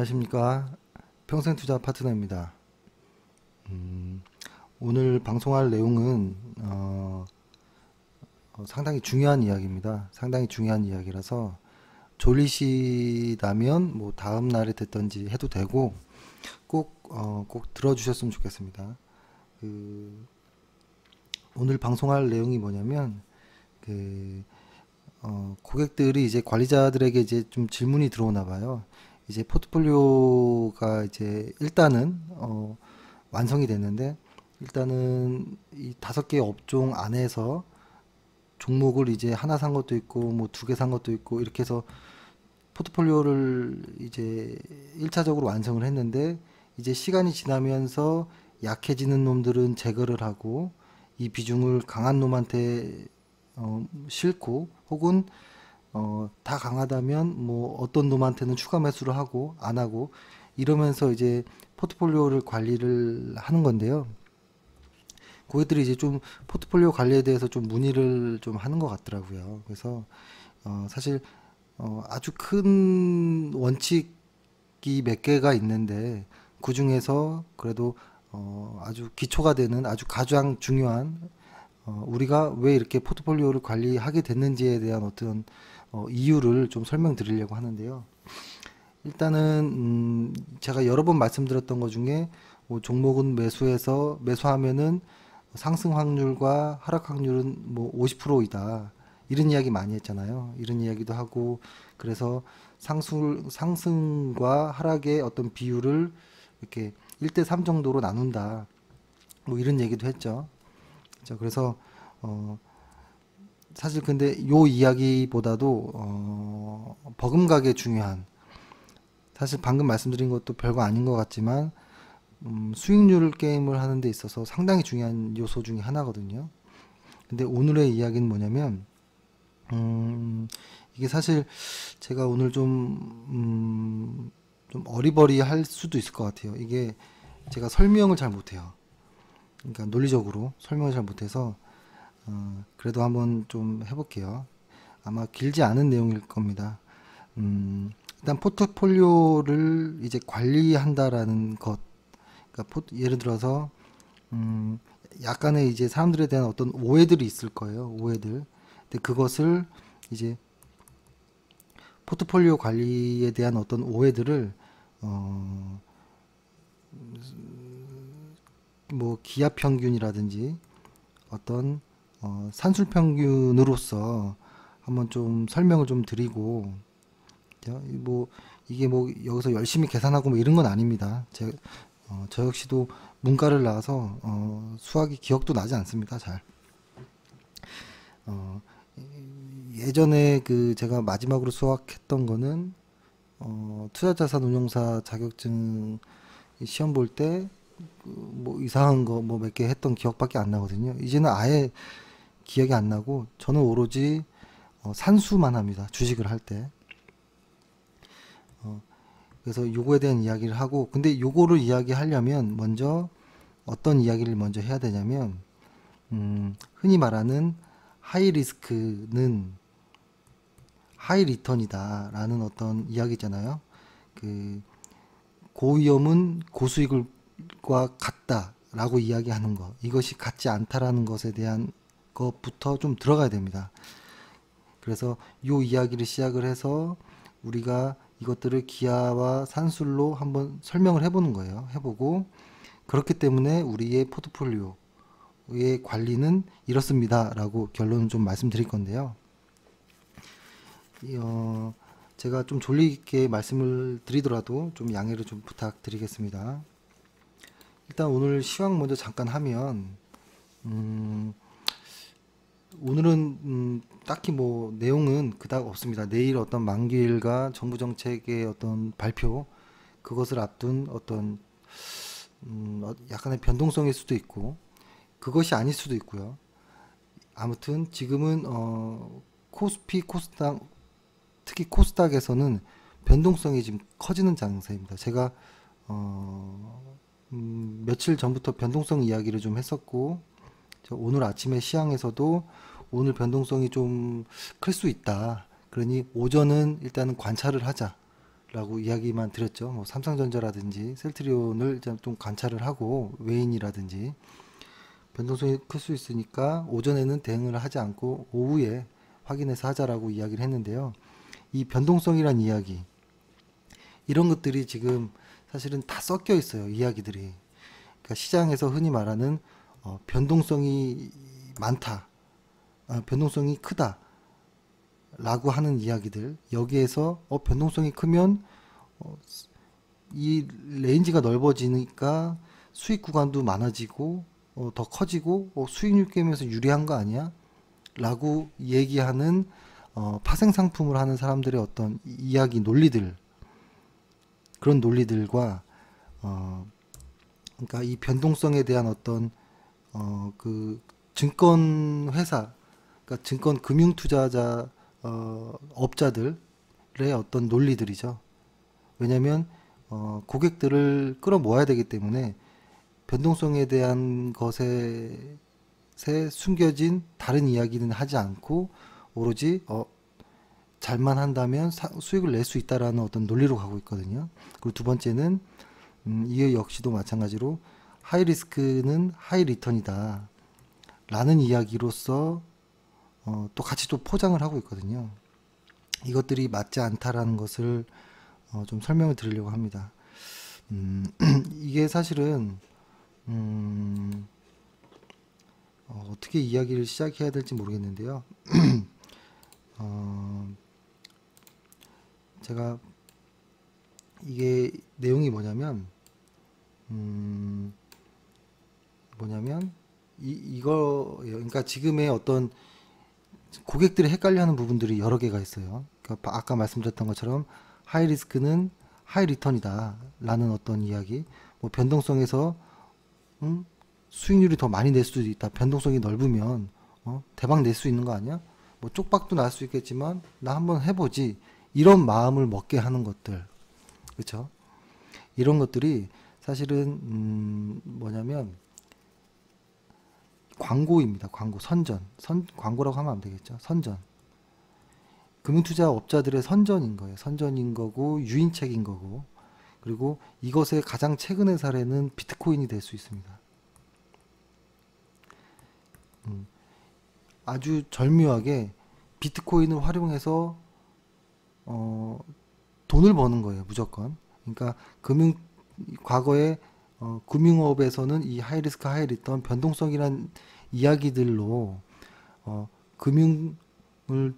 안녕하십니까. 평생투자 파트너입니다. 오늘 방송할 내용은 상당히 중요한 이야기입니다. 상당히 중요한 이야기라서 졸리시다면 뭐 다음 날에 듣던지 해도 되고 꼭 들어주셨으면 좋겠습니다. 그 오늘 방송할 내용이 뭐냐면 그 고객들이 이제 관리자들에게 이제 좀 질문이 들어오나 봐요. 이제 포트폴리오가 이제 일단은 완성이 됐는데, 일단은 이 5개 업종 안에서 종목을 이제 하나 산 것도 있고 뭐 2개 산 것도 있고 이렇게 해서 포트폴리오를 이제 1차적으로 완성을 했는데, 이제 시간이 지나면서 약해지는 놈들은 제거를 하고 이 비중을 강한 놈한테 싣고, 혹은 다 강하다면 뭐 어떤 놈한테는 추가 매수를 하고 안 하고, 이러면서 이제 포트폴리오를 관리를 하는 건데요. 고객들이 이제 좀 포트폴리오 관리에 대해서 좀 문의를 좀 하는 것 같더라고요. 그래서 사실 아주 큰 원칙이 몇 개가 있는데, 그 중에서 그래도 아주 기초가 되는 아주 가장 중요한, 우리가 왜 이렇게 포트폴리오를 관리하게 됐는지에 대한 어떤 이유를 좀 설명드리려고 하는데요. 일단은 제가 여러 번 말씀드렸던 것 중에 뭐 종목은 매수하면은 상승 확률과 하락 확률은 뭐 50%이다. 이런 이야기 많이 했잖아요. 이런 이야기도 하고, 그래서 상승과 하락의 어떤 비율을 이렇게 1대3 정도로 나눈다. 뭐 이런 얘기도 했죠. 그렇죠? 그래서 사실 근데 요 이야기보다도 버금가게 중요한, 사실 방금 말씀드린 것도 별거 아닌 것 같지만 수익률 게임을 하는 데 있어서 상당히 중요한 요소 중에 하나거든요. 근데 오늘의 이야기는 뭐냐면, 이게 사실 제가 오늘 좀 어리버리할 수도 있을 것 같아요. 이게 제가 설명을 잘 못해요. 그러니까 논리적으로 설명을 잘 못해서 그래도 한번 좀 해볼게요. 아마 길지 않은 내용일 겁니다. 일단 포트폴리오를 이제 관리한다라는 것, 그러니까 예를 들어서 약간의 이제 사람들에 대한 어떤 오해들이 있을 거예요. 오해들. 근데 그것을 이제 포트폴리오 관리에 대한 어떤 오해들을 뭐 기압 평균이라든지 어떤 산술 평균으로서 한번 좀 설명을 좀 드리고, 뭐 이게 뭐 여기서 열심히 계산하고 뭐 이런 건 아닙니다. 저 역시도 문과를 나와서 수학이 기억도 나지 않습니다. 잘. 어, 예전에 그 제가 마지막으로 수학했던 거는 투자자산운용사 자격증 시험 볼 때 뭐 이상한 거 뭐 몇 개 했던 기억밖에 안 나거든요. 이제는 아예 기억이 안 나고 저는 오로지 산수만 합니다. 주식을 할 때. 그래서 요거에 대한 이야기를 하고, 근데 요거를 이야기하려면 먼저 어떤 이야기를 먼저 해야 되냐면, 흔히 말하는 하이 리스크는 하이 리턴이다 라는 어떤 이야기잖아요. 그 고위험은 고수익과 같다 라고 이야기하는 것, 이것이 같지 않다라는 것에 대한 것부터 좀 들어가야 됩니다. 그래서 요 이야기를 시작을 해서 우리가 이것들을 기하와 산술로 한번 설명을 해보는 거예요. 해보고, 그렇기 때문에 우리의 포트폴리오의 관리는 이렇습니다 라고 결론을 좀 말씀드릴 건데요. 제가 좀 졸리게 말씀을 드리더라도 좀 양해를 좀 부탁드리겠습니다. 일단 오늘 시황 먼저 잠깐 하면, 오늘은 딱히 뭐 내용은 그닥 없습니다. 내일 어떤 만기일과 정부 정책의 어떤 발표, 그것을 앞둔 어떤 약간의 변동성일 수도 있고 그것이 아닐 수도 있고요. 아무튼 지금은 코스피, 코스닥, 특히 코스닥에서는 변동성이 지금 커지는 장세입니다. 제가 며칠 전부터 변동성 이야기를 좀 했었고, 오늘 아침에 시황에서도 오늘 변동성이 좀 클 수 있다. 그러니 오전은 일단은 관찰을 하자 라고 이야기만 드렸죠. 뭐 삼성전자라든지 셀트리온을 좀 관찰을 하고 외인이라든지 변동성이 클 수 있으니까 오전에는 대응을 하지 않고 오후에 확인해서 하자라고 이야기를 했는데요. 이 변동성이란 이야기, 이런 것들이 지금 사실은 다 섞여 있어요. 이야기들이. 그러니까 시장에서 흔히 말하는 변동성이 많다, 변동성이 크다 라고 하는 이야기들, 여기에서 변동성이 크면 이 레인지가 넓어지니까 수익 구간도 많아지고 더 커지고 수익률 게임에서 유리한 거 아니야? 라고 얘기하는 파생 상품을 하는 사람들의 어떤 이야기 논리들, 그런 논리들과 그러니까 이 변동성에 대한 어떤 그 증권 회사, 그러니까 증권 금융 투자자 업자들의 어떤 논리들이죠. 왜냐하면 고객들을 끌어모아야 되기 때문에 변동성에 대한 것에 숨겨진 다른 이야기는 하지 않고 오로지 잘만 한다면 수익을 낼 수 있다라는 어떤 논리로 가고 있거든요. 그리고 두 번째는 이 역시도 마찬가지로 하이 리스크는 하이 리턴이다 라는 이야기로서 또 같이 또 포장을 하고 있거든요. 이것들이 맞지 않다라는 것을 좀 설명을 드리려고 합니다. 이게 사실은 어떻게 이야기를 시작해야 될지 모르겠는데요. 제가 이게 내용이 뭐냐면 이거예요. 그러니까 지금의 어떤 고객들이 헷갈려하는 부분들이 여러 개가 있어요. 그러니까 아까 말씀드렸던 것처럼 하이 리스크는 하이 리턴이다 라는 어떤 이야기, 뭐 변동성에서 수익률이 더 많이 낼 수도 있다, 변동성이 넓으면 대박 낼 수 있는 거 아니야? 뭐 쪽박도 날 수 있겠지만 나 한번 해보지, 이런 마음을 먹게 하는 것들, 그렇죠? 이런 것들이 사실은 뭐냐면 광고입니다. 광고, 광고라고 하면 안 되겠죠. 선전. 금융투자업자들의 선전인 거예요. 선전인 거고 유인책인 거고, 그리고 이것의 가장 최근의 사례는 비트코인이 될 수 있습니다. 아주 절묘하게 비트코인을 활용해서 돈을 버는 거예요. 무조건. 그러니까 과거에 금융업에서는 이 하이리스크 하이리턴 변동성이란 이야기들로 금융을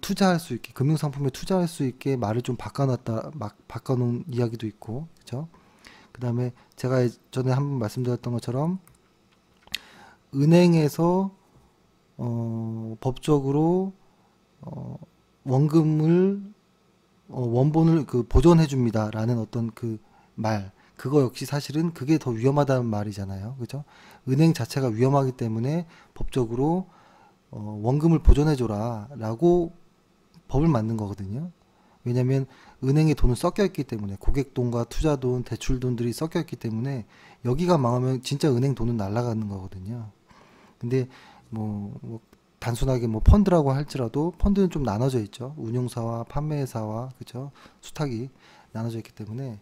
투자할 수 있게, 금융상품에 투자할 수 있게 말을 좀 바꿔놓은 이야기도 있고, 그렇죠? 그 다음에 제가 전에 한번 말씀드렸던 것처럼 은행에서 법적으로 원금을 원본을 보존해 줍니다라는 어떤 그 말, 그거 역시 사실은 그게 더 위험하다는 말이잖아요. 그죠? 은행 자체가 위험하기 때문에 법적으로 원금을 보존해 줘라 라고 법을 만든 거거든요. 왜냐면 은행에 돈은 섞여 있기 때문에, 고객 돈과 투자 돈, 대출 돈들이 섞여 있기 때문에 여기가 망하면 진짜 은행 돈은 날아가는 거거든요. 근데 뭐 단순하게 뭐 펀드라고 할지라도 펀드는 좀 나눠져 있죠. 운용사와 판매사와, 그죠? 수탁이 나눠져 있기 때문에,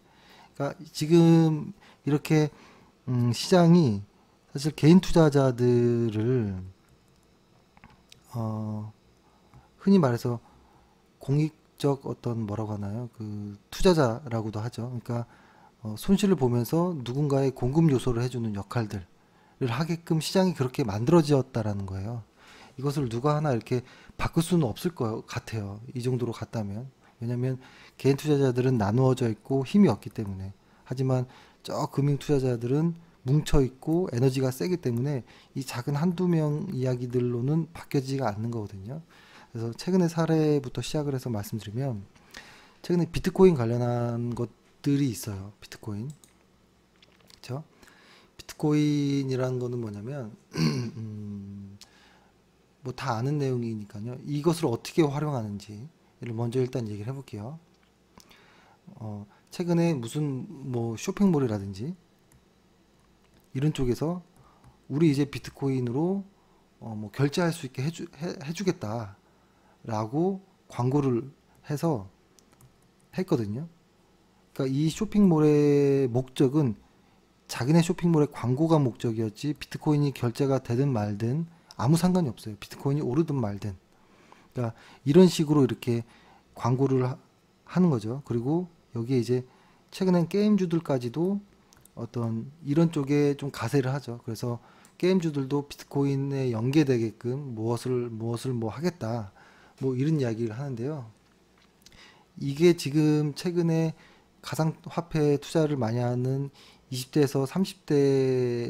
그러니까 지금 이렇게 시장이 사실 개인 투자자들을 흔히 말해서 공익적 어떤 뭐라고 하나요? 그 투자자라고도 하죠. 그러니까 손실을 보면서 누군가의 공급 요소를 해주는 역할들을 하게끔 시장이 그렇게 만들어지었다라는 거예요. 이것을 누가 하나 이렇게 바꿀 수는 없을 것 같아요. 이 정도로 갔다면. 왜냐하면 개인 투자자들은 나누어져 있고 힘이 없기 때문에. 하지만 저 금융 투자자들은 뭉쳐 있고 에너지가 세기 때문에 이 작은 한두 명 이야기들로는 바뀌어지지가 않는 거거든요. 그래서 최근의 사례부터 시작을 해서 말씀드리면, 최근에 비트코인 관련한 것들이 있어요. 비트코인. 그렇죠? 비트코인이라는 거는 뭐냐면 뭐 다 아는 내용이니까요. 이것을 어떻게 활용하는지를 먼저 일단 얘기를 해볼게요. 최근에 무슨 뭐 쇼핑몰이라든지 이런 쪽에서 우리 이제 비트코인으로 뭐 결제할 수 있게 해주겠다라고 광고를 해서 했거든요. 그러니까 이 쇼핑몰의 목적은 자기네 쇼핑몰의 광고가 목적이었지 비트코인이 결제가 되든 말든 아무 상관이 없어요. 비트코인이 오르든 말든. 그러니까 이런 식으로 이렇게 광고를 하는 거죠. 그리고 여기에 이제 최근엔 게임주들까지도 어떤 이런 쪽에 좀 가세를 하죠. 그래서 게임주들도 비트코인에 연계되게끔 무엇을 뭐 하겠다. 뭐 이런 이야기를 하는데요. 이게 지금 최근에 가상화폐 투자를 많이 하는 20대에서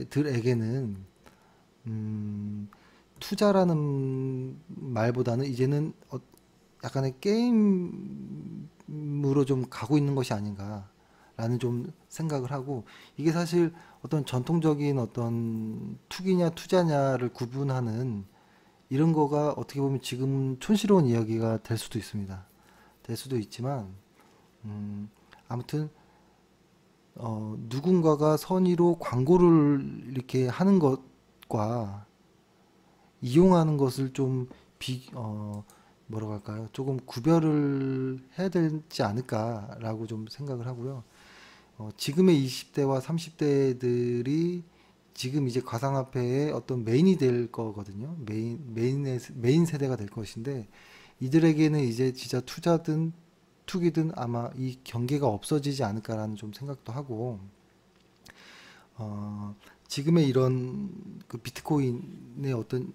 30대들에게는 투자라는 말보다는 이제는 약간의 게임으로 좀 가고 있는 것이 아닌가라는 좀 생각을 하고 이게 사실 어떤 전통적인 어떤 투기냐 투자냐를 구분하는 이런 거가 어떻게 보면 지금 촌스러운 이야기가 될 수도 있습니다. 될 수도 있지만 아무튼 누군가가 선의로 광고를 이렇게 하는 것과 이용하는 것을 좀 뭐라고 할까요? 조금 구별을 해야 되지 않을까라고 좀 생각을 하고요. 지금의 20대와 30대들이 지금 이제 가상화폐의 어떤 메인이 될 거거든요. 메인 세대가 될 것인데 이들에게는 이제 진짜 투자든 투기든 아마 이 경계가 없어지지 않을까라는 좀 생각도 하고 지금의 이런 그 비트코인의 어떤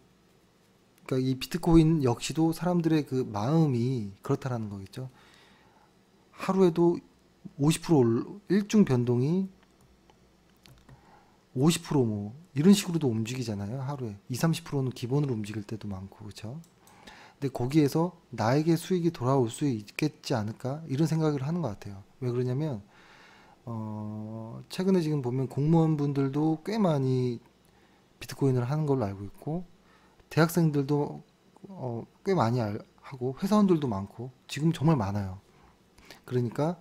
그러니까 이 비트코인 역시도 사람들의 그 마음이 그렇다라는 거겠죠. 하루에도 50% 일중 변동이 50%뭐 이런 식으로도 움직이잖아요. 하루에 2, 30%는 기본으로 움직일 때도 많고 그렇죠. 근데 거기에서 나에게 수익이 돌아올 수 있겠지 않을까 이런 생각을 하는 것 같아요. 왜 그러냐면 최근에 지금 보면 공무원분들도 꽤 많이 비트코인을 하는 걸로 알고 있고 대학생들도 꽤 많이 하고 회사원들도 많고 지금 정말 많아요. 그러니까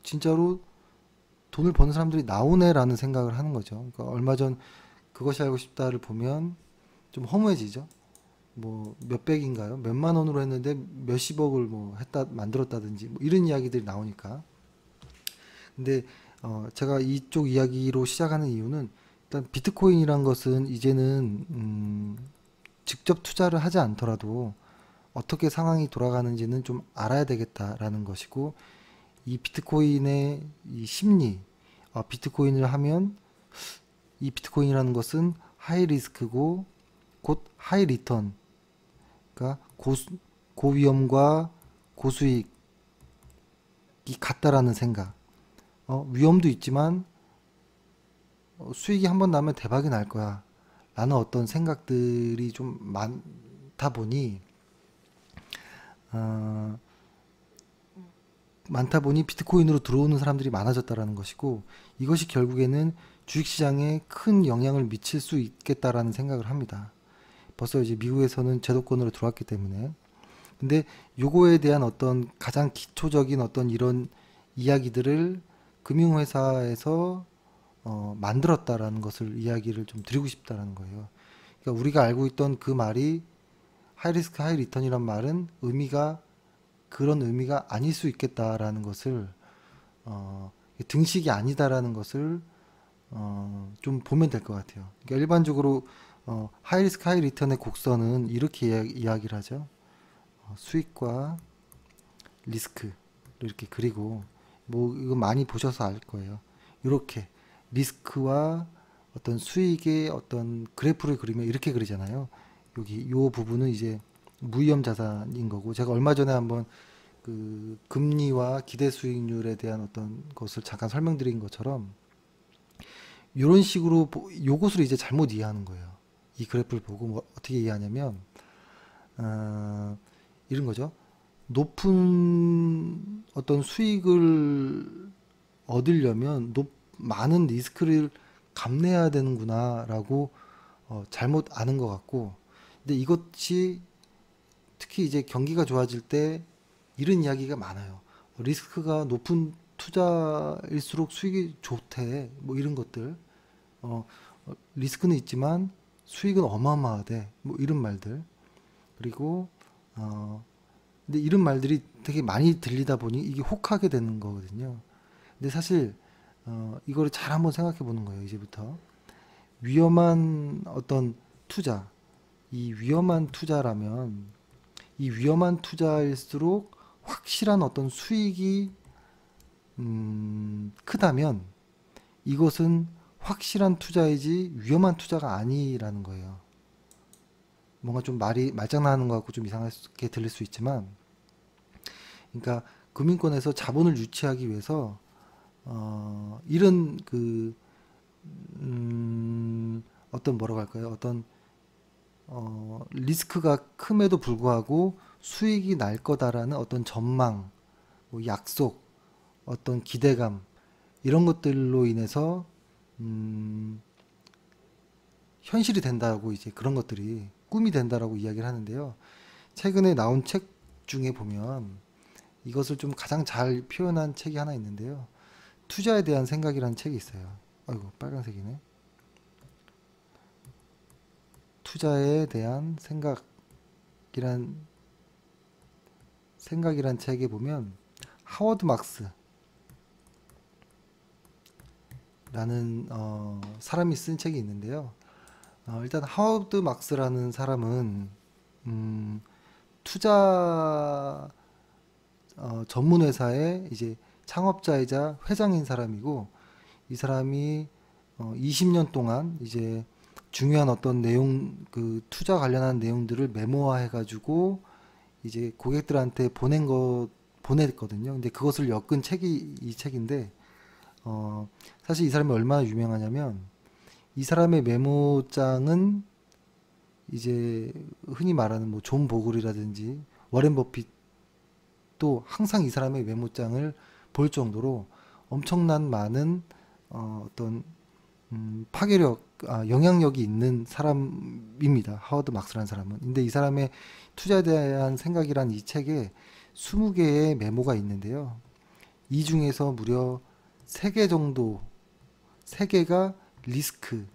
진짜로 돈을 버는 사람들이 나오네라는 생각을 하는 거죠. 그러니까 얼마 전 그것이 알고 싶다를 보면 좀 허무해지죠. 뭐 몇백인가요? 몇만 원으로 했는데 몇십억을 뭐 만들었다든지 뭐 이런 이야기들이 나오니까. 근데 제가 이쪽 이야기로 시작하는 이유는 일단 비트코인이란 것은 이제는 직접 투자를 하지 않더라도 어떻게 상황이 돌아가는지는 좀 알아야 되겠다라는 것이고 이 비트코인의 이 심리, 비트코인을 하면 이 비트코인이라는 것은 하이 리스크고 곧 하이 리턴, 그러니까 고위험과 고수익이 같다라는 생각. 위험도 있지만 수익이 한번 나면 대박이 날 거야. 라는 어떤 생각들이 좀 많다 보니 어, 비트코인으로 들어오는 사람들이 많아졌다라는 것이고 이것이 결국에는 주식시장에 큰 영향을 미칠 수 있겠다라는 생각을 합니다. 벌써 이제 미국에서는 제도권으로 들어왔기 때문에 근데 요거에 대한 어떤 가장 기초적인 어떤 이런 이야기들을 금융회사에서 만들었다라는 것을 이야기를 좀 드리고 싶다라는 거예요. 그러니까 우리가 알고 있던 그 말이 하이리스크 하이리턴이란 말은 그런 의미가 아닐 수 있겠다라는 것을 등식이 아니다라는 것을 좀 보면 될 것 같아요. 그러니까 일반적으로 하이리스크 하이리턴의 곡선은 이렇게 이야기를 하죠. 수익과 리스크를 이렇게 그리고 뭐 이거 많이 보셔서 알 거예요. 이렇게 리스크와 어떤 수익의 어떤 그래프를 그리면 이렇게 그리잖아요. 여기 요 부분은 이제 무위험 자산인 거고 제가 얼마 전에 한번 그 금리와 기대 수익률에 대한 어떤 것을 잠깐 설명드린 것처럼 이런 식으로 요것을 이제 잘못 이해하는 거예요. 이 그래프를 보고 뭐 어떻게 이해하냐면 이런 거죠. 높은 어떤 수익을 얻으려면 많은 리스크를 감내해야 되는구나라고 잘못 아는 것 같고 근데 이것이 특히 이제 경기가 좋아질 때 이런 이야기가 많아요. 리스크가 높은 투자일수록 수익이 좋대. 뭐 이런 것들. 리스크는 있지만 수익은 어마어마하대. 뭐 이런 말들. 그리고 근데 이런 말들이 되게 많이 들리다 보니 이게 혹하게 되는 거거든요. 근데 사실 이거를 잘 한번 생각해 보는 거예요. 이제부터 위험한 어떤 투자, 이 위험한 투자라면 이 위험한 투자일수록 확실한 어떤 수익이 크다면 이것은 확실한 투자이지 위험한 투자가 아니라는 거예요. 뭔가 좀 말이 말장난하는 것 같고 좀 이상하게 들릴 수 있지만, 그러니까 금융권에서 자본을 유치하기 위해서 이런 어떤 뭐라고 할까요? 어떤 리스크가 큼에도 불구하고 수익이 날 거다라는 어떤 전망, 뭐 약속, 어떤 기대감 이런 것들로 인해서 현실이 된다고 이제 그런 것들이 꿈이 된다라고 이야기를 하는데요. 최근에 나온 책 중에 보면 이것을 좀 가장 잘 표현한 책이 하나 있는데요. 투자에 대한 생각이라는 책이 있어요. 아이고, 빨간색이네. 투자에 대한 생각이란 책에 보면 하워드 막스라는 사람이 쓴 책이 있는데요. 일단 하워드 막스라는 사람은 투자 전문 회사의 이제 창업자이자 회장인 사람이고, 이 사람이 20년 동안 이제 중요한 어떤 내용, 그 투자 관련한 내용들을 메모화해 가지고 이제 고객들한테 보냈거든요. 근데 그것을 엮은 책이 이 책인데, 사실 이 사람이 얼마나 유명하냐면 이 사람의 메모장은 이제 흔히 말하는 뭐 존 보글이라든지 워렌 버핏도 항상 이 사람의 메모장을 볼 정도로 엄청난 많은 어떤 파괴력, 영향력이 있는 사람입니다. 하워드 막스라는 사람은. 근데 이 사람의 투자에 대한 생각이란 이 책에 20개의 메모가 있는데요. 이 중에서 무려 3개 정도, 3개가 리스크에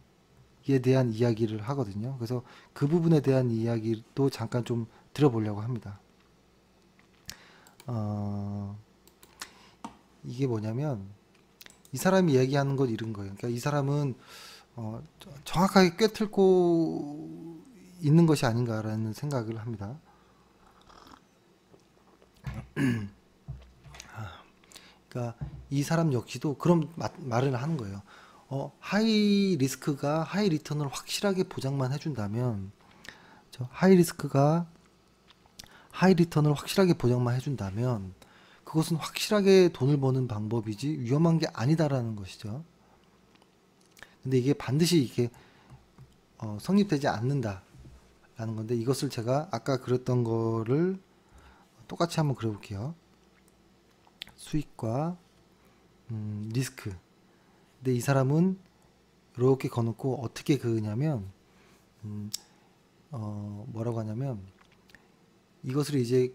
대한 이야기를 하거든요. 그래서 그 부분에 대한 이야기도 잠깐 좀 들어보려고 합니다. 이게 뭐냐면 이 사람이 얘기하는 것 이런 거예요. 그러니까 이 사람은 정확하게 꿰뚫고 있는 것이 아닌가라는 생각을 합니다. 그러니까 이 사람 역시도 그런 말을 하는 거예요. 하이 리스크가 하이 리턴을 확실하게 보장만 해준다면, 하이 리스크가 하이 리턴을 확실하게 보장만 해준다면 그것은 확실하게 돈을 버는 방법이지 위험한 게 아니다라는 것이죠. 근데 이게 반드시 이게 성립되지 않는다라는 건데, 이것을 제가 아까 그렸던 거를 똑같이 한번 그려볼게요. 수익과 리스크. 근데 이 사람은 이렇게 거놓고 어떻게 그으냐면 뭐라고 하냐면 이것을 이제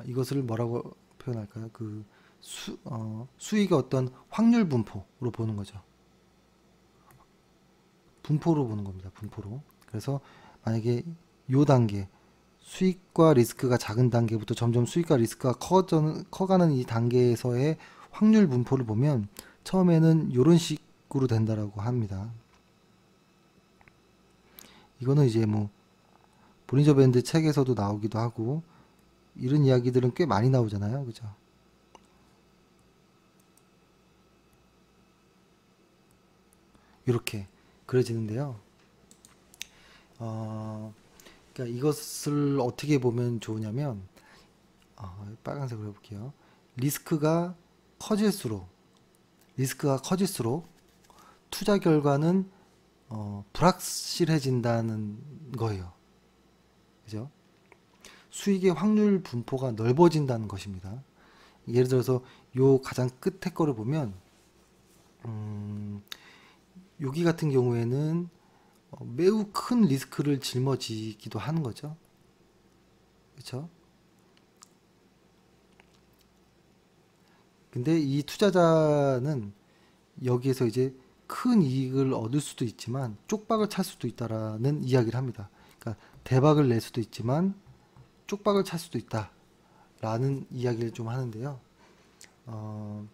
이것을 뭐라고 표현할까요? 그 수익의 어떤 확률 분포로 보는 거죠. 분포로 보는 겁니다. 분포로. 그래서 만약에 요 단계 수익과 리스크가 작은 단계부터 점점 수익과 리스크가 커가는 이 단계에서의 확률 분포를 보면 처음에는 이런 식으로 된다라고 합니다. 이거는 이제 뭐 볼린저 밴드 책에서도 나오기도 하고 이런 이야기들은 꽤 많이 나오잖아요. 그죠? 이렇게 그려지는데요. 그러니까 이것을 어떻게 보면 좋으냐면 빨간색으로 해볼게요. 리스크가 커질수록 투자 결과는 불확실해진다는 거예요. 그죠? 수익의 확률 분포가 넓어진다는 것입니다. 예를 들어서 요 가장 끝에 거를 보면 여기 같은 경우에는 매우 큰 리스크를 짊어지기도 하는 거죠. 그렇죠? 근데 이 투자자는 여기에서 이제 큰 이익을 얻을 수도 있지만 쪽박을 찰 수도 있다라는 이야기를 합니다. 그러니까 대박을 낼 수도 있지만 쪽박을 찰 수도 있다라는 이야기를 좀 하는데요. 어,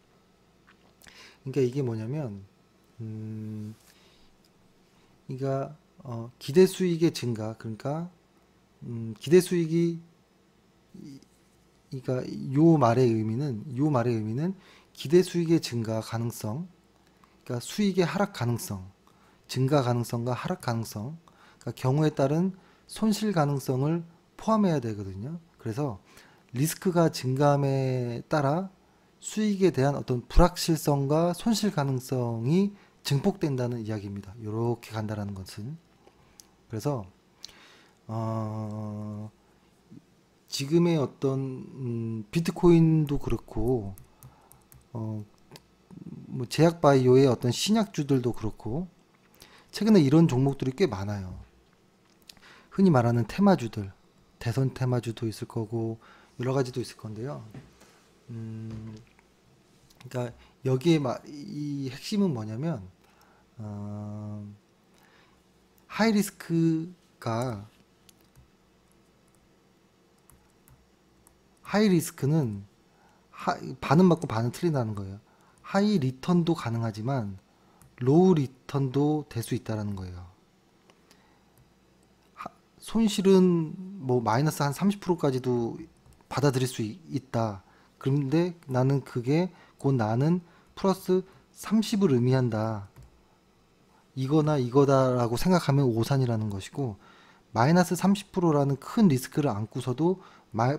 그러니까 이게 뭐냐면, 그러니까 기대 수익의 증가, 그러니까 기대 수익이, 그러니까 요 말의 의미는 기대 수익의 증가 가능성, 그러니까 수익의 하락 가능성, 증가 가능성과 하락 가능성, 그러니까 경우에 따른 손실 가능성을 포함해야 되거든요. 그래서 리스크가 증가함에 따라 수익에 대한 어떤 불확실성과 손실 가능성이 증폭된다는 이야기입니다. 이렇게 간다라는 것은. 그래서 어, 지금의 어떤 비트코인도 그렇고 어, 뭐 제약 바이오의 어떤 신약주들도 그렇고 최근에 이런 종목들이 꽤 많아요. 흔히 말하는 테마주들, 대선 테마주도 있을 거고 여러 가지도 있을 건데요. 음, 그러니까 이 핵심은 뭐냐면 어, 하이 리스크가 하이 리스크는 반은 맞고 반은 틀린다는 거예요. 하이 리턴도 가능하지만 로우 리턴도 될 수 있다라는 거예요. 손실은 뭐 마이너스 한 30%까지도 받아들일 수 있다. 그런데 나는 그게 곧 나는 플러스 30을 의미한다. 이거나 이거다라고 생각하면 오산이라는 것이고 마이너스 30%라는 큰 리스크를 안고서도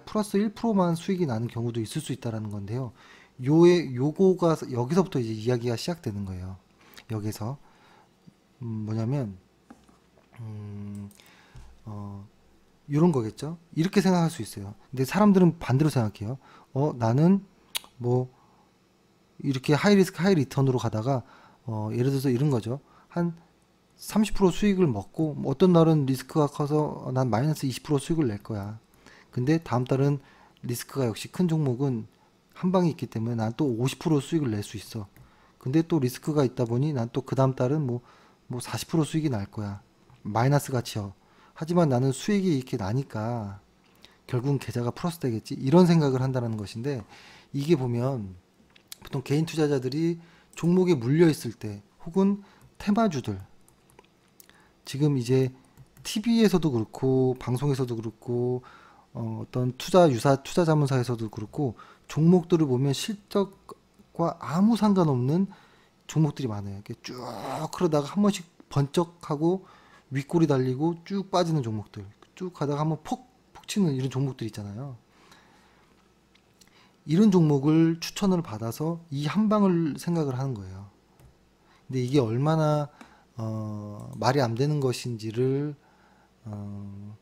플러스 1%만 수익이 나는 경우도 있을 수 있다라는 건데요. 요거가 여기서부터 이제 이야기가 시작되는 거예요. 여기서 뭐냐면 음, 이런 거겠죠. 이렇게 생각할 수 있어요. 근데 사람들은 반대로 생각해요. 나는 뭐 이렇게 하이 리스크 하이 리턴으로 가다가 예를 들어서 이런 거죠. 한 30% 수익을 먹고 뭐 어떤 날은 리스크가 커서 난 마이너스 20% 수익을 낼 거야. 근데 다음 달은 리스크가 역시 큰 종목은 한 방이 있기 때문에 난 또 50% 수익을 낼 수 있어. 근데 또 리스크가 있다 보니 난 또 그 다음 달은 뭐 40% 수익이 날 거야. 마이너스 가치요. 하지만 나는 수익이 이렇게 나니까 결국은 계좌가 플러스 되겠지. 이런 생각을 한다는 것인데 이게 보면 보통 개인 투자자들이 종목에 물려 있을 때 혹은 테마주들 지금 이제 TV에서도 그렇고 방송에서도 그렇고 어떤 투자 자문사에서도 그렇고 종목들을 보면 실적과 아무 상관없는 종목들이 많아요. 이렇게 쭉 흐르다가 한 번씩 번쩍하고 윗골이 달리고 쭉 빠지는 종목들, 쭉 가다가 한번 폭 치는 이런 종목들 있잖아요. 이런 종목을 추천을 받아서 이 한 방을 생각을 하는 거예요. 근데 이게 얼마나 말이 안 되는 것인지를 어,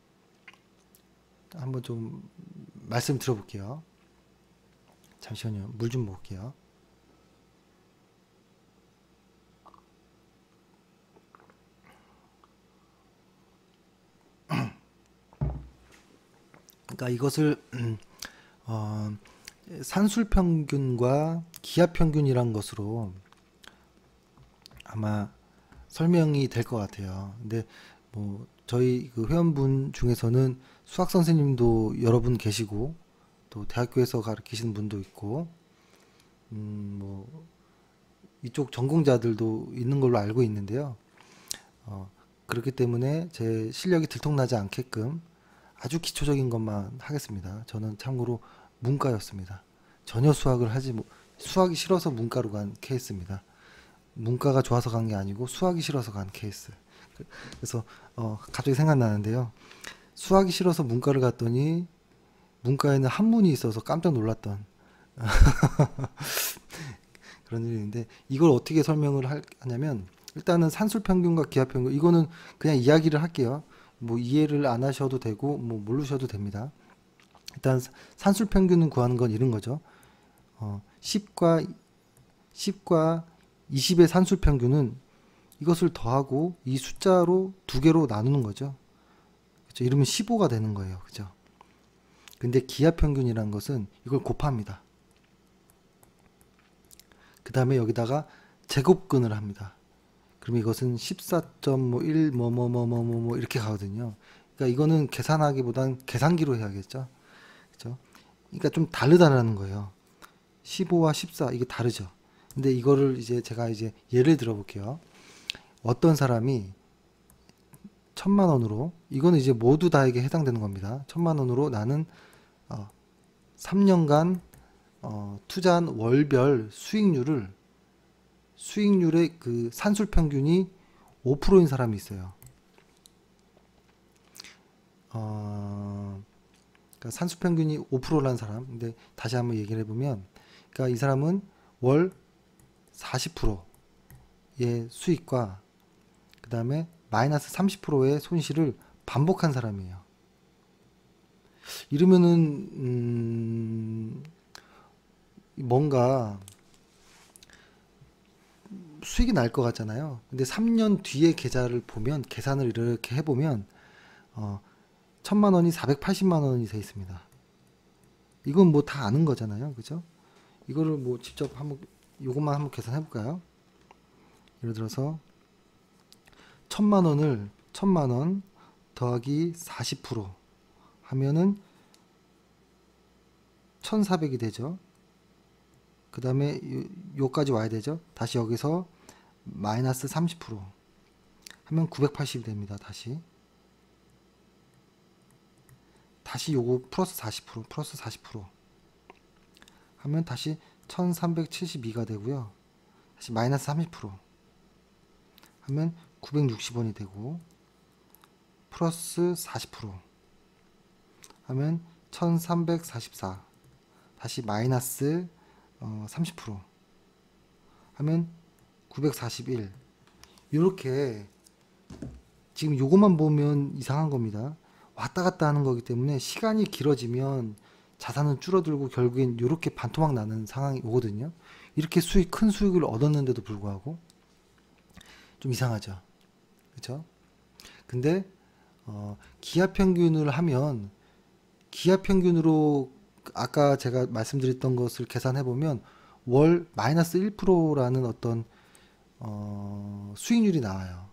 한번 좀 말씀 들어볼게요. 잠시만요. 물 좀 먹을게요. 그러니까 이것을 어, 산술평균과 기하평균이란 것으로 아마 설명이 될 것 같아요. 근데 뭐 저희 그 회원분 중에서는 수학 선생님도 여러 분 계시고 또 대학교에서 가르치시는 분도 있고 뭐 이쪽 전공자들도 있는 걸로 알고 있는데요. 어, 그렇기 때문에 제 실력이 들통나지 않게끔 아주 기초적인 것만 하겠습니다. 저는 참고로 문과였습니다. 전혀 수학이 싫어서 문과로 간 케이스입니다. 문과가 좋아서 간 게 아니고 수학이 싫어서 간 케이스. 그래서 갑자기 생각나는데요. 수학이 싫어서 문과를 갔더니 문과에는 한문이 있어서 깜짝 놀랐던 그런 일인데 이걸 어떻게 설명을 하냐면 일단은 산술평균과 기하평균 이거는 그냥 이야기를 할게요. 뭐 이해를 안 하셔도 되고 뭐 모르셔도 됩니다. 일단 산술평균을 구하는 건 이런 거죠. 10과 20의 산술평균은 이것을 더하고 이 숫자로 두 개로 나누는 거죠. 그렇죠? 이러면 15가 되는 거예요. 그죠? 근데 기하평균이라는 것은 이걸 곱합니다. 그 다음에 여기다가 제곱근을 합니다. 그럼 이것은 14.1 뭐 이렇게 가거든요. 그러니까 이거는 계산하기보단 계산기로 해야겠죠. 그죠? 그러니까 좀 다르다는 거예요. 15와 14 이게 다르죠. 근데 이거를 이제 제가 이제 예를 들어 볼게요. 어떤 사람이 1,000만 원으로, 이거는 이제 모두 다에게 해당되는 겁니다. 1,000만 원으로 나는 3년간 투자한 월별 수익률의 그 산술 평균이 5%인 사람이 있어요. 그러니까 산술 평균이 5%라는 사람. 근데 다시 한번 얘기를 해보면, 그러니까 이 사람은 월 40%의 수익과 그 다음에 마이너스 30%의 손실을 반복한 사람이에요. 이러면은 뭔가 수익이 날 것 같잖아요. 근데 3년 뒤에 계좌를 보면, 계산을 이렇게 해보면 1,000만 원이 480만 원이 돼 있습니다. 이건 뭐 다 아는 거잖아요, 그죠? 이거를 뭐 직접 요것만 한번 계산해 볼까요? 예를 들어서 1,000만 원 더하기 40% 하면은 1,400이 되죠. 그 다음에 요까지 와야 되죠. 다시 여기서 마이너스 30% 하면 980이 됩니다. 다시 요거 플러스 40% 하면 다시 1372가 되고요. 다시 마이너스 30% 하면 960원이 되고, 플러스 40% 하면 1344, 다시 마이너스 30% 하면 941. 이렇게 지금 요것만 보면 이상한 겁니다. 왔다 갔다 하는 거기 때문에 시간이 길어지면 자산은 줄어들고 결국엔 이렇게 반토막 나는 상황이 오거든요. 이렇게 큰 수익을 얻었는데도 불구하고 좀 이상하죠. 그렇죠? 근데 기하 평균을 하면, 기하 평균으로 아까 제가 말씀드렸던 것을 계산해 보면 월 마이너스 1%라는 어떤 수익률이 나와요.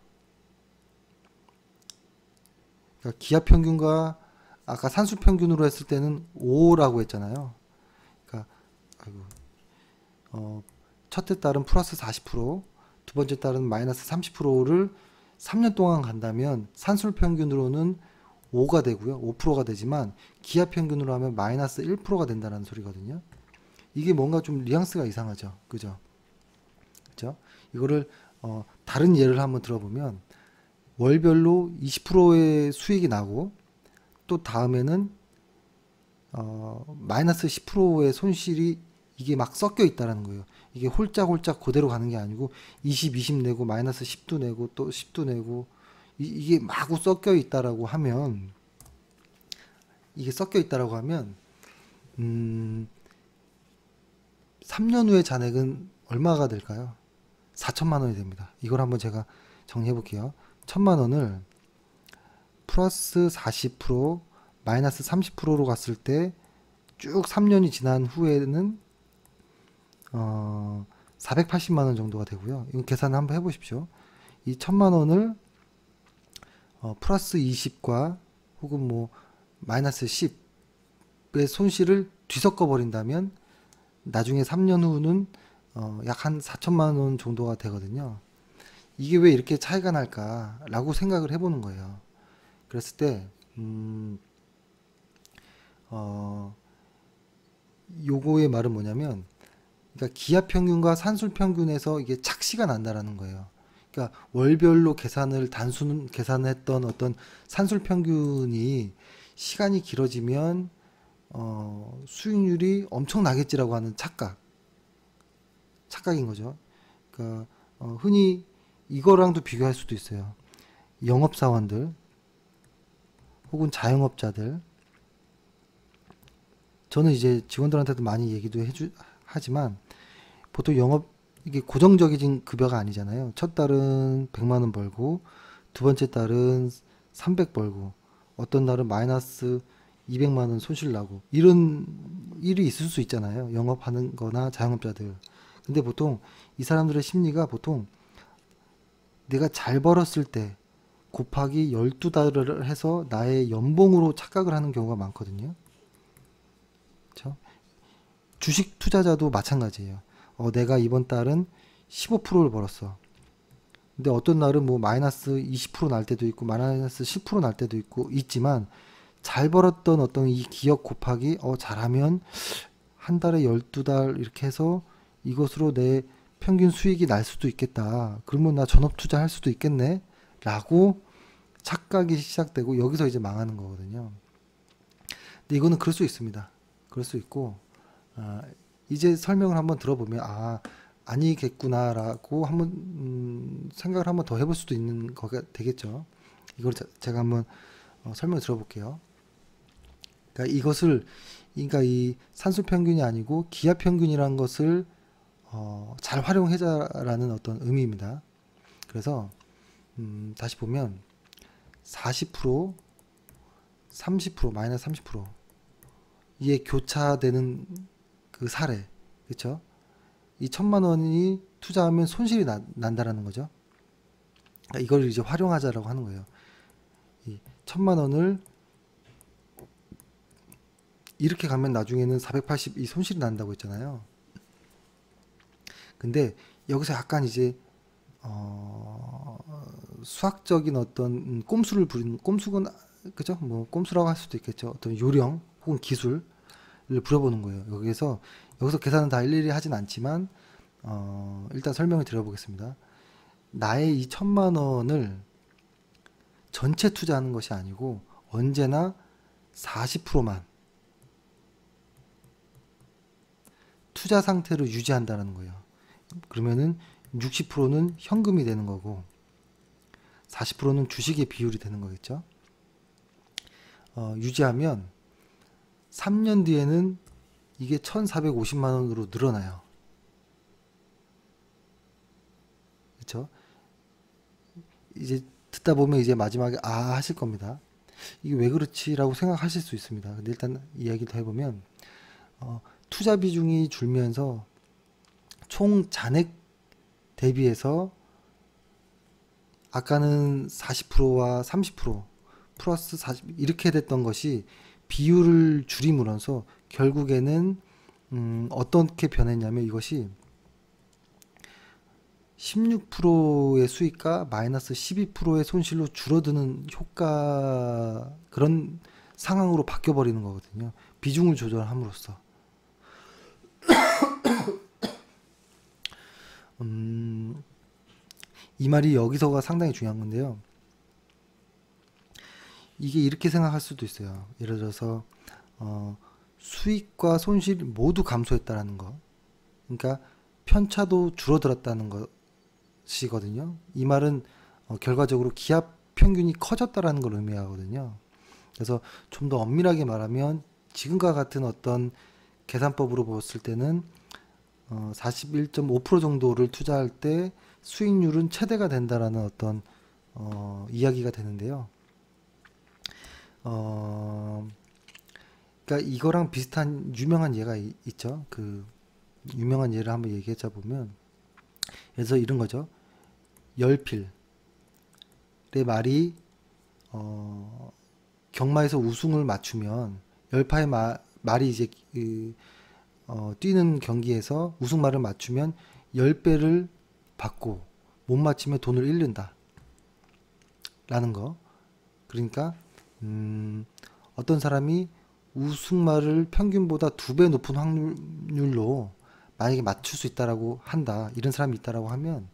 그러니까 기하 평균과 아까 산수 평균으로 했을 때는 5라고 했잖아요. 그러니까 첫째 달은 플러스 40%, 두 번째 달은 마이너스 30%를 3년 동안 간다면 산술 평균으로는 5가 되고요. 5%가 되지만 기하 평균으로 하면 마이너스 1%가 된다는 소리거든요. 이게 뭔가 좀 뉘앙스가 이상하죠. 그죠? 그죠? 이거를 다른 예를 한번 들어보면, 월별로 20%의 수익이 나고 또 다음에는 마이너스 10%의 손실이 이게 막 섞여 있다라는 거예요. 이게 홀짝홀짝 그대로 가는 게 아니고 20 내고 마이너스 10도 내고 또 10도 내고 이게 마구 섞여 있다라고 하면, 이게 섞여 있다라고 하면 3년 후의 잔액은 얼마가 될까요? 4천만 원이 됩니다. 이걸 한번 제가 정리해 볼게요. 1,000만 원을 플러스 40% 마이너스 30%로 갔을 때 쭉 3년이 지난 후에는 480만 원 정도가 되고요. 이건 계산 한번 해보십시오. 이 1,000만 원을 플러스 20과 혹은 뭐 마이너스 10의 손실을 뒤섞어 버린다면 나중에 3년 후는 약 한 4천만 원 정도가 되거든요. 이게 왜 이렇게 차이가 날까라고 생각을 해보는 거예요. 그랬을 때 요거의 말은 뭐냐면, 그러니까 기하 평균과 산술 평균에서 이게 착시가 난다라는 거예요. 그러니까 월별로 계산했던 어떤 산술 평균이 시간이 길어지면 수익률이 엄청 나겠지라고 하는 착각인 거죠. 그러니까 흔히 이거랑도 비교할 수도 있어요. 영업사원들 혹은 자영업자들, 저는 이제 직원들한테도 많이 얘기도 하지만 보통 이게 고정적인 급여가 아니잖아요. 첫 달은 100만 원 벌고 두 번째 달은 300 벌고 어떤 날은 마이너스 200만 원 손실 나고 이런 일이 있을 수 있잖아요. 영업하는 거나 자영업자들. 근데 보통 이 사람들의 심리가 보통 내가 잘 벌었을 때 곱하기 12달을 해서 나의 연봉으로 착각을 하는 경우가 많거든요. 그렇죠? 주식 투자자도 마찬가지예요. 내가 이번 달은 15%를 벌었어. 근데 어떤 날은 뭐 마이너스 20% 날 때도 있고 마이너스 10% 날 때도 있지만 잘 벌었던 어떤 이 기업 곱하기 잘하면 한 달에 12달 이렇게 해서 이것으로 내 평균 수익이 날 수도 있겠다. 그러면 나 전업 투자할 수도 있겠네. 라고 착각이 시작되고 여기서 이제 망하는 거거든요. 근데 이거는 그럴 수 있습니다. 그럴 수 있고 이제 설명을 한번 들어보면 아니겠구나라고 한번 생각을 한번 더 해볼 수도 있는 거가 되겠죠. 이걸 제가 한번 설명을 들어볼게요. 그러니까 이 산수 평균이 아니고 기하 평균이라는 것을 잘 활용해자라는 어떤 의미입니다. 그래서 다시 보면 40%, 30%, 마이너스 30% 이에 교차되는 그 사례, 그렇죠? 이 1,000만 원이 투자하면 손실이 난다라는 거죠. 그러니까 이걸 이제 활용하자라고 하는 거예요. 이 1,000만 원을 이렇게 가면 나중에는 480 이 손실이 난다고 했잖아요. 근데 여기서 약간 이제 수학적인 어떤 꼼수를 부리는 꼼수건 그죠? 뭐 꼼수라고 할 수도 있겠죠. 어떤 요령 혹은 기술을 부려보는 거예요. 여기서 계산은 다 일일이 하진 않지만 일단 설명을 드려보겠습니다. 나의 이 1,000만 원을 전체 투자하는 것이 아니고 언제나 40%만 투자 상태로 유지한다는 거예요. 그러면은 60%는 현금이 되는 거고 40%는 주식의 비율이 되는 거겠죠. 유지하면 3년 뒤에는 이게 1,450만 원으로 늘어나요. 그렇죠? 이제 듣다 보면 이제 마지막에 하실 겁니다. 이게 왜 그렇지라고 생각하실 수 있습니다. 근데 일단 이야기를 해보면 투자 비중이 줄면서 총 잔액 대비해서 아까는 40%와 30% 플러스 40 이렇게 됐던 것이 비율을 줄임으로써 결국에는 어떻게 변했냐면 이것이 16%의 수익과 마이너스 12%의 손실로 줄어드는 효과 그런 상황으로 바뀌어 버리는 거거든요. 비중을 조절함으로써. 이 말이 여기서가 상당히 중요한 건데요. 이게 이렇게 생각할 수도 있어요. 예를 들어서 수익과 손실이 모두 감소했다라는 거. 그러니까 편차도 줄어들었다는 것이거든요. 이 말은 결과적으로 기업 평균이 커졌다라는 걸 의미하거든요. 그래서 좀 더 엄밀하게 말하면 지금과 같은 어떤 계산법으로 봤을 때는 41.5% 정도를 투자할 때 수익률은 최대가 된다라는 어떤 이야기가 되는데요. 그러니까 이거랑 비슷한 유명한 예가 있죠. 그 유명한 예를 한번 얘기하자 보면, 그래서 이런 거죠. 열필의 말이 경마에서 우승을 맞추면 열파의 말이 이제 뛰는 경기에서 우승말을 맞추면 10배를 받고 못 맞추면 돈을 잃는다 라는 거. 그러니까 어떤 사람이 우승말을 평균보다 2배 높은 확률로 만약에 맞출 수 있다라고 한다, 이런 사람이 있다라고 하면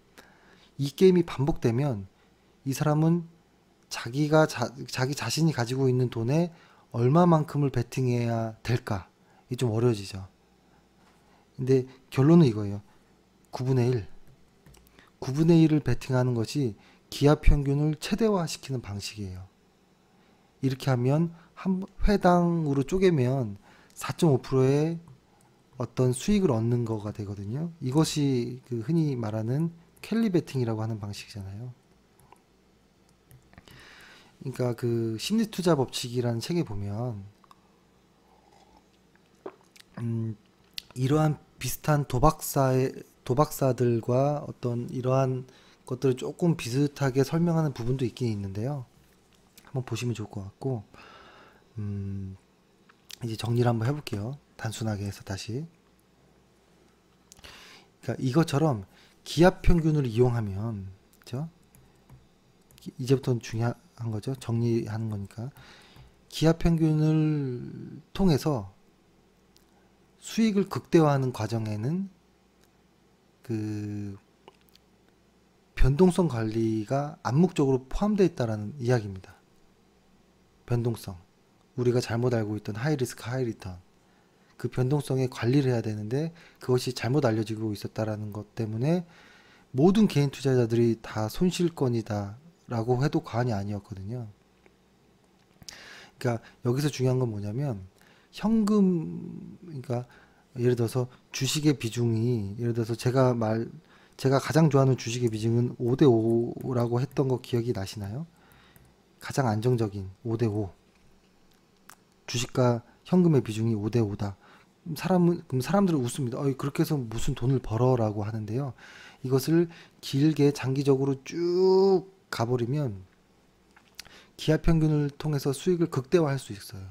이 게임이 반복되면 이 사람은 자기 자신이 가지고 있는 돈에 얼마만큼을 베팅해야 될까, 이게 좀 어려워지죠. 근데 결론은 이거예요. 9분의 1을 베팅하는 것이 기하 평균을 최대화시키는 방식이에요. 이렇게 하면 한 회당으로 쪼개면 4.5%의 어떤 수익을 얻는 거가 되거든요. 이것이 그 흔히 말하는 켈리 베팅이라고 하는 방식이잖아요. 그러니까 그 심리 투자 법칙이라는 책에 보면 이러한 비슷한 도박사들과 어떤 이러한 것들을 조금 비슷하게 설명하는 부분도 있긴 있는데요. 한번 보시면 좋을 것 같고, 이제 정리를 한번 해볼게요. 단순하게 해서 다시. 그러니까 이것처럼 기하 평균을 이용하면, 그죠? 이제부터는 중요한 거죠. 정리하는 거니까. 기하 평균을 통해서 수익을 극대화하는 과정에는 그 변동성 관리가 암묵적으로 포함되어 있다라는 이야기입니다. 변동성. 우리가 잘못 알고 있던 하이 리스크 하이 리턴. 그 변동성에 관리를 해야 되는데 그것이 잘못 알려지고 있었다라는 것 때문에 모든 개인 투자자들이 다 손실권이다 라고 해도 과언이 아니었거든요. 그러니까 여기서 중요한 건 뭐냐면 현금, 그러니까 예를 들어서 주식의 비중이, 예를 들어서 제가 가장 좋아하는 주식의 비중은 5대 5라고 했던 거 기억이 나시나요? 가장 안정적인 5대 5. 주식과 현금의 비중이 5대 5다. 그럼 사람들은 웃습니다. 그렇게 해서 무슨 돈을 벌어라고 하는데요. 이것을 길게 장기적으로 쭉 가버리면 기하 평균을 통해서 수익을 극대화할 수 있어요.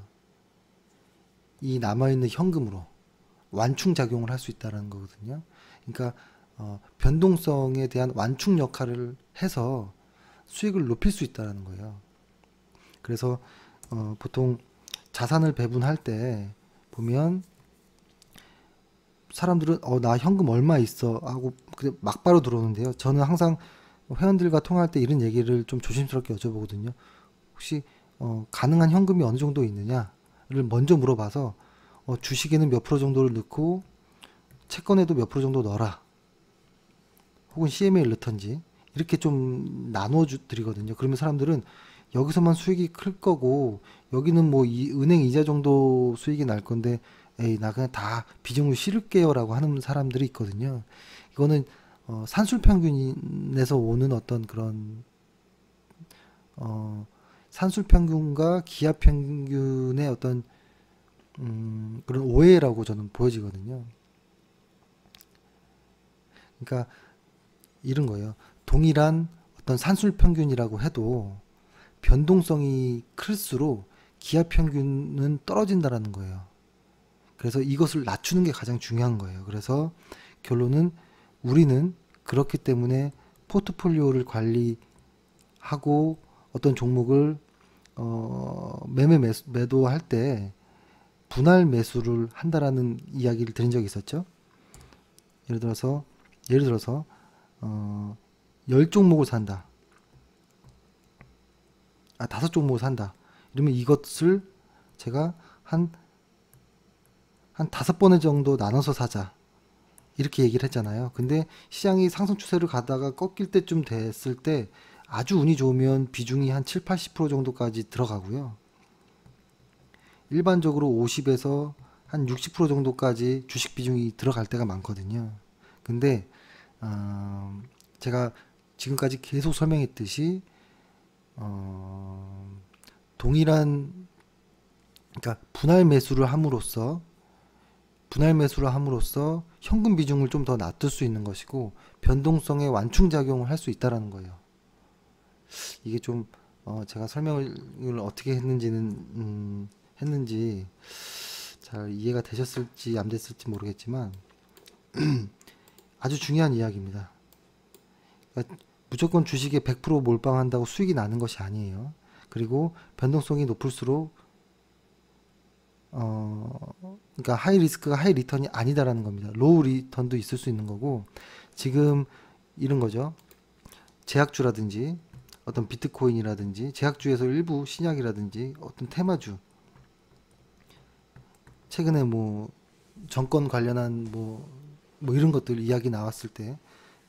이 남아있는 현금으로 완충 작용을 할 수 있다는 거거든요. 그러니까 변동성에 대한 완충 역할을 해서 수익을 높일 수 있다는 거예요. 그래서 보통 자산을 배분할 때 보면 사람들은 나 현금 얼마 있어 하고 그냥 막바로 들어오는데요. 저는 항상 회원들과 통화할 때 이런 얘기를 좀 조심스럽게 여쭤보거든요. 혹시 가능한 현금이 어느 정도 있느냐를 먼저 물어봐서 주식에는 몇 프로 정도를 넣고 채권에도 몇 프로 정도 넣어라. 혹은 CMA를 넣던지 이렇게 좀 나눠 드리거든요. 그러면 사람들은 여기서만 수익이 클 거고 여기는 뭐 은행 이자 정도 수익이 날 건데 에이 나 그냥 다 비중을 실을게요 라고 하는 사람들이 있거든요. 이거는 산술평균에서 오는 어떤 그런 산술평균과 기하평균의 어떤 그런 오해라고 저는 보여지거든요. 그러니까 이런 거예요. 동일한 어떤 산술평균이라고 해도 변동성이 클수록 기하평균은 떨어진다라는 거예요. 그래서 이것을 낮추는 게 가장 중요한 거예요. 그래서 결론은 우리는 그렇기 때문에 포트폴리오를 관리하고 어떤 종목을 매도할 때 분할 매수를 한다라는 이야기를 드린 적이 있었죠. 예를 들어서 10종목을 산다. 5종목을 산다. 이러면 이것을 제가 한 5번에 정도 나눠서 사자. 이렇게 얘기를 했잖아요. 근데 시장이 상승 추세를 가다가 꺾일 때쯤 됐을 때 아주 운이 좋으면 비중이 한 7, 80% 정도까지 들어가고요. 일반적으로 50에서 한 60% 정도까지 주식 비중이 들어갈 때가 많거든요. 근데 제가 지금까지 계속 설명했듯이 동일한, 그러니까 분할 매수를 함으로써 현금 비중을 좀 더 낮출 수 있는 것이고 변동성의 완충 작용을 할 수 있다라는 거예요. 이게 좀 제가 설명을 어떻게 했는지 잘 이해가 되셨을지 안 됐을지 모르겠지만 아주 중요한 이야기입니다. 그러니까 무조건 주식에 100% 몰빵한다고 수익이 나는 것이 아니에요. 그리고 변동성이 높을수록 그러니까 하이 리스크가 하이 리턴이 아니다라는 겁니다. 로우 리턴도 있을 수 있는 거고, 지금 이런 거죠. 제약주라든지 어떤 비트코인이라든지 제약주에서 일부 신약이라든지 어떤 테마주, 최근에 뭐 정권 관련한 뭐 이런 것들 이야기 나왔을 때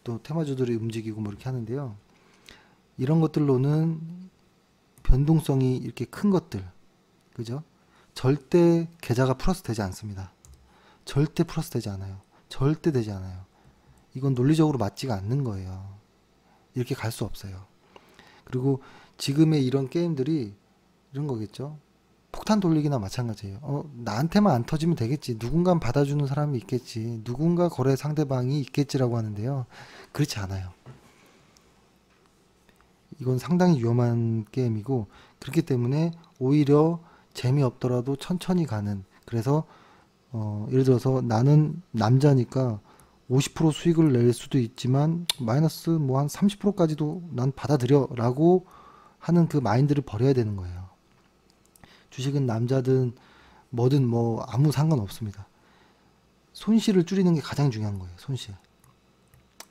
또 테마주들이 움직이고 뭐 이렇게 하는데요. 이런 것들로는 변동성이 이렇게 큰 것들, 그죠? 절대 계좌가 플러스 되지 않습니다. 절대 플러스 되지 않아요. 절대 되지 않아요. 이건 논리적으로 맞지가 않는 거예요. 이렇게 갈 수 없어요. 그리고 지금의 이런 게임들이 이런 거겠죠. 폭탄 돌리기나 마찬가지예요. 나한테만 안 터지면 되겠지. 누군가 받아주는 사람이 있겠지. 누군가 거래 상대방이 있겠지라고 하는데요. 그렇지 않아요. 이건 상당히 위험한 게임이고, 그렇기 때문에 오히려 재미없더라도 천천히 가는, 그래서 예를 들어서 나는 남자니까 50% 수익을 낼 수도 있지만 마이너스 뭐 한 30%까지도 난 받아들여 라고 하는 그 마인드를 버려야 되는 거예요. 주식은 남자든 뭐든 뭐 아무 상관없습니다. 손실을 줄이는 게 가장 중요한 거예요.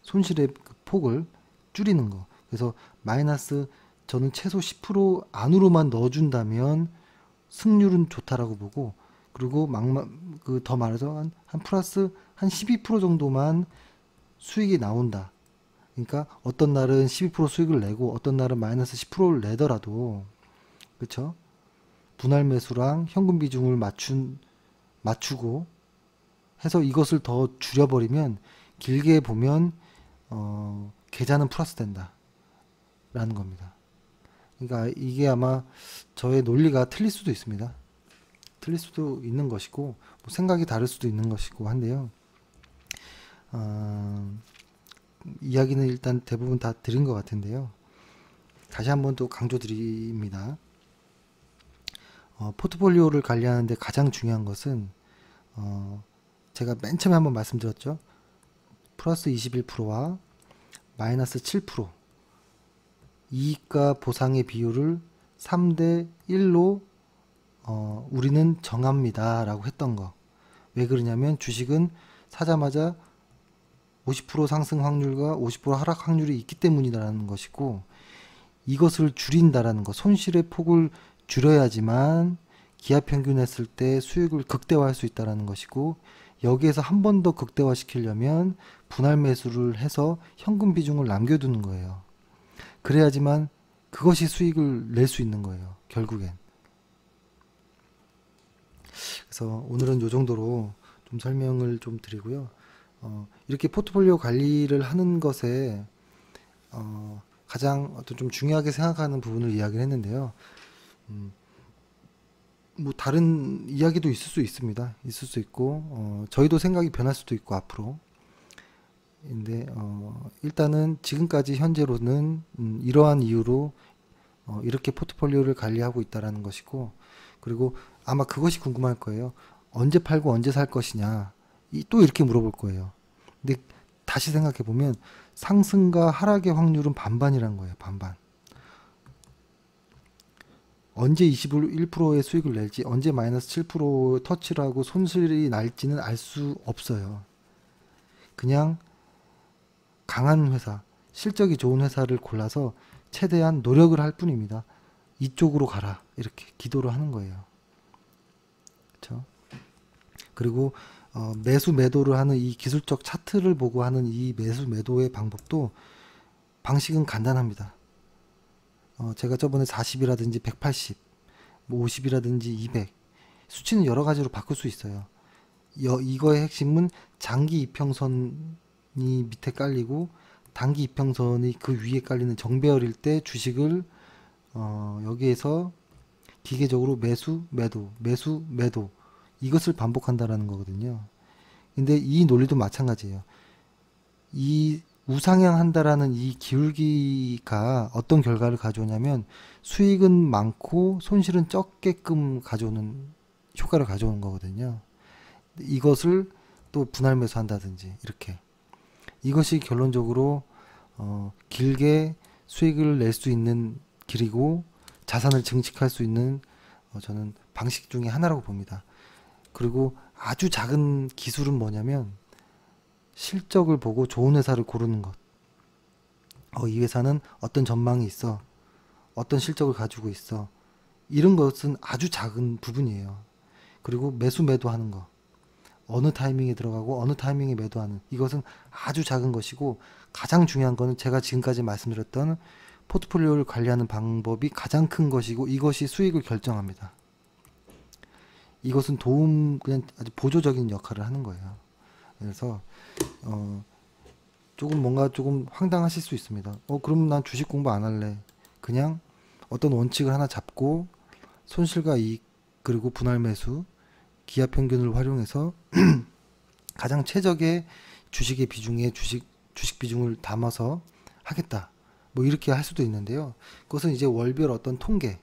손실의 그 폭을 줄이는 거. 그래서 마이너스 저는 최소 10% 안으로만 넣어준다면 승률은 좋다라고 보고, 그리고 더 말해서 한 플러스 한 12% 정도만 수익이 나온다. 그러니까 어떤 날은 12% 수익을 내고 어떤 날은 마이너스 10%를 내더라도, 그렇죠? 분할 매수랑 현금 비중을 맞추고 해서 이것을 더 줄여버리면 길게 보면 계좌는 플러스 된다 라는 겁니다. 그러니까 이게 아마 저의 논리가 틀릴 수도 있습니다. 틀릴 수도 있는 것이고 뭐 생각이 다를 수도 있는 것이고 한데요. 이야기는 일단 대부분 다 드린 것 같은데요. 다시 한번 또 강조드립니다. 포트폴리오를 관리하는데 가장 중요한 것은 제가 맨 처음에 한번 말씀드렸죠. 플러스 21%와 마이너스 7% 이익과 보상의 비율을 3대 1로 우리는 정합니다 라고 했던 거. 왜 그러냐면 주식은 사자마자 50% 상승 확률과 50% 하락 확률이 있기 때문이라는 것이고, 이것을 줄인다라는 것, 손실의 폭을 줄여야지만 기하평균 했을 때 수익을 극대화할 수 있다는 것이고, 여기에서 한 번 더 극대화시키려면 분할 매수를 해서 현금 비중을 남겨두는 거예요. 그래야지만 그것이 수익을 낼 수 있는 거예요, 결국엔. 그래서 오늘은 이 정도로 좀 설명을 좀 드리고요. 이렇게 포트폴리오 관리를 하는 것에 가장 어떤 좀 중요하게 생각하는 부분을 이야기를 했는데요. 뭐 다른 이야기도 있을 수 있습니다. 있을 수 있고 저희도 생각이 변할 수도 있고 앞으로. 근데 일단은 지금까지 현재로는 이러한 이유로 이렇게 포트폴리오를 관리하고 있다라는 것이고, 그리고 아마 그것이 궁금할 거예요. 언제 팔고 언제 살 것이냐, 또 이렇게 물어볼 거예요. 근데 다시 생각해 보면 상승과 하락의 확률은 반반이란 거예요. 반반. 언제 21%의 수익을 낼지, 언제 마이너스 7% 터치를 하고 손실이 날지는 알 수 없어요. 그냥 강한 회사, 실적이 좋은 회사를 골라서 최대한 노력을 할 뿐입니다. 이쪽으로 가라, 이렇게 기도를 하는 거예요. 그렇죠? 그리고 매수 매도를 하는 이 기술적 차트를 보고 하는 이 매수 매도의 방법도 방식은 간단합니다. 제가 저번에 40이라든지 180, 뭐 50이라든지 200 수치는 여러 가지로 바꿀 수 있어요. 이거의 핵심은 장기 이평선이 밑에 깔리고 단기 이평선이 그 위에 깔리는 정배열일 때 주식을 여기에서 기계적으로 매수 매도 매수 매도 이것을 반복한다라는 거거든요. 근데 이 논리도 마찬가지예요. 이 우상향한다라는 이 기울기가 어떤 결과를 가져오냐면 수익은 많고 손실은 적게끔 가져오는 효과를 가져오는 거거든요. 이것을 또 분할 매수한다든지 이렇게, 이것이 결론적으로 길게 수익을 낼 수 있는 길이고 자산을 증식할 수 있는 저는 방식 중에 하나라고 봅니다. 그리고 아주 작은 기술은 뭐냐면 실적을 보고 좋은 회사를 고르는 것. 이 회사는 어떤 전망이 있어, 어떤 실적을 가지고 있어, 이런 것은 아주 작은 부분이에요. 그리고 매수 매도하는 거, 어느 타이밍에 들어가고 어느 타이밍에 매도하는, 이것은 아주 작은 것이고, 가장 중요한 거는 제가 지금까지 말씀드렸던 포트폴리오를 관리하는 방법이 가장 큰 것이고, 이것이 수익을 결정합니다. 이것은 그냥 아주 보조적인 역할을 하는 거예요. 그래서 조금 황당하실 수 있습니다. 그럼 난 주식 공부 안 할래. 그냥 어떤 원칙을 하나 잡고 손실과 이익 그리고 분할 매수, 기하 평균을 활용해서 가장 최적의 주식의 비중에 주식 비중을 담아서 하겠다. 뭐 이렇게 할 수도 있는데요. 그것은 이제 월별 어떤 통계,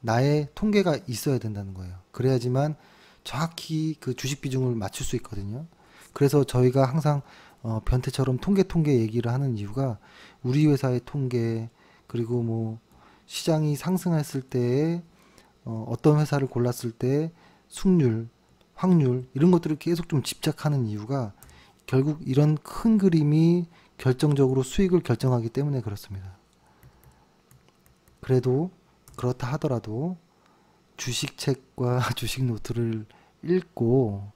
나의 통계가 있어야 된다는 거예요. 그래야지만 정확히 그 주식 비중을 맞출 수 있거든요. 그래서 저희가 항상 변태처럼 통계 얘기를 하는 이유가 우리 회사의 통계 그리고 뭐 시장이 상승했을 때에 어떤 회사를 골랐을 때 승률, 확률 이런 것들을 계속 좀 집착하는 이유가 결국 이런 큰 그림이 결정적으로 수익을 결정하기 때문에 그렇습니다. 그래도 그렇다 하더라도 주식책과 주식 노트를 읽고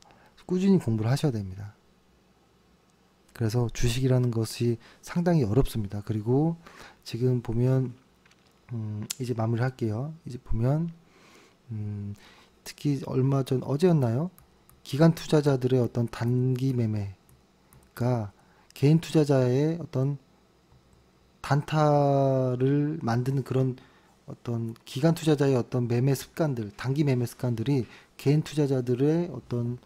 꾸준히 공부를 하셔야 됩니다. 그래서 주식이라는 것이 상당히 어렵습니다. 그리고 지금 보면 이제 마무리 할게요. 이제 보면 특히 얼마 전 어제였나요? 기관 투자자들의 어떤 단기 매매가 개인 투자자의 어떤 단타를 만드는 그런 어떤 기관 투자자의 어떤 매매 습관들, 단기 매매 습관들이 개인 투자자들의 어떤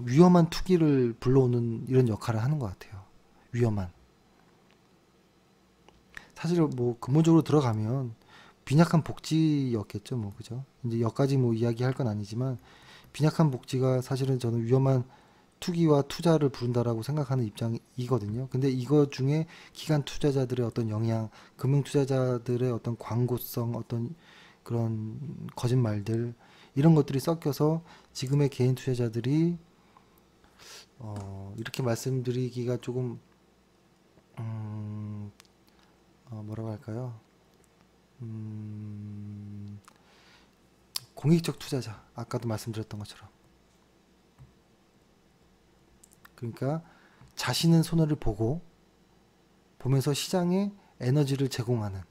위험한 투기를 불러오는 이런 역할을 하는 것 같아요. 위험한. 사실 뭐 근본적으로 들어가면 빈약한 복지였겠죠, 뭐 그죠? 이제 여기까지 뭐 이야기할 건 아니지만 빈약한 복지가 사실은 저는 위험한 투기와 투자를 부른다라고 생각하는 입장이거든요. 근데 이거 중에 기관 투자자들의 어떤 영향, 금융 투자자들의 어떤 광고성, 어떤 그런 거짓말들 이런 것들이 섞여서 지금의 개인 투자자들이 이렇게 말씀드리기가 조금 뭐라고 할까요? 공익적 투자자 아까도 말씀드렸던 것처럼 그러니까 자신은 손해를 보면서 시장에 에너지를 제공하는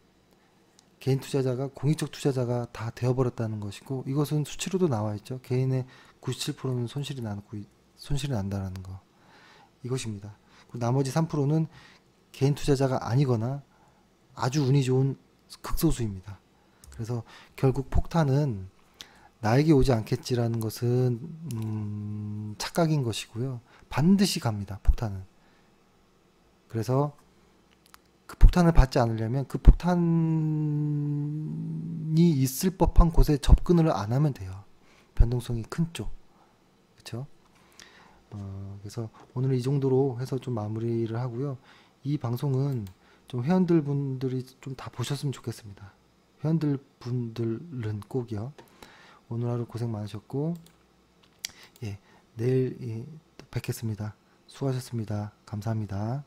개인 투자자가 공익적 투자자가 다 되어버렸다는 것이고 이것은 수치로도 나와 있죠. 개인의 97%는 손실이 난다는 거 이것입니다. 나머지 3%는 개인 투자자가 아니거나 아주 운이 좋은 극소수입니다. 그래서 결국 폭탄은 나에게 오지 않겠지라는 것은 착각인 것이고요. 반드시 갑니다. 폭탄은. 그래서 그 폭탄을 받지 않으려면 그 폭탄이 있을 법한 곳에 접근을 안 하면 돼요. 변동성이 큰 쪽. 그렇죠? 그래서 오늘 이 정도로 해서 좀 마무리를 하고요. 이 방송은 좀 회원들 분들이 좀 다 보셨으면 좋겠습니다. 회원들 분들은 꼭이요. 오늘 하루 고생 많으셨고 예, 내일 또 뵙겠습니다. 수고하셨습니다. 감사합니다.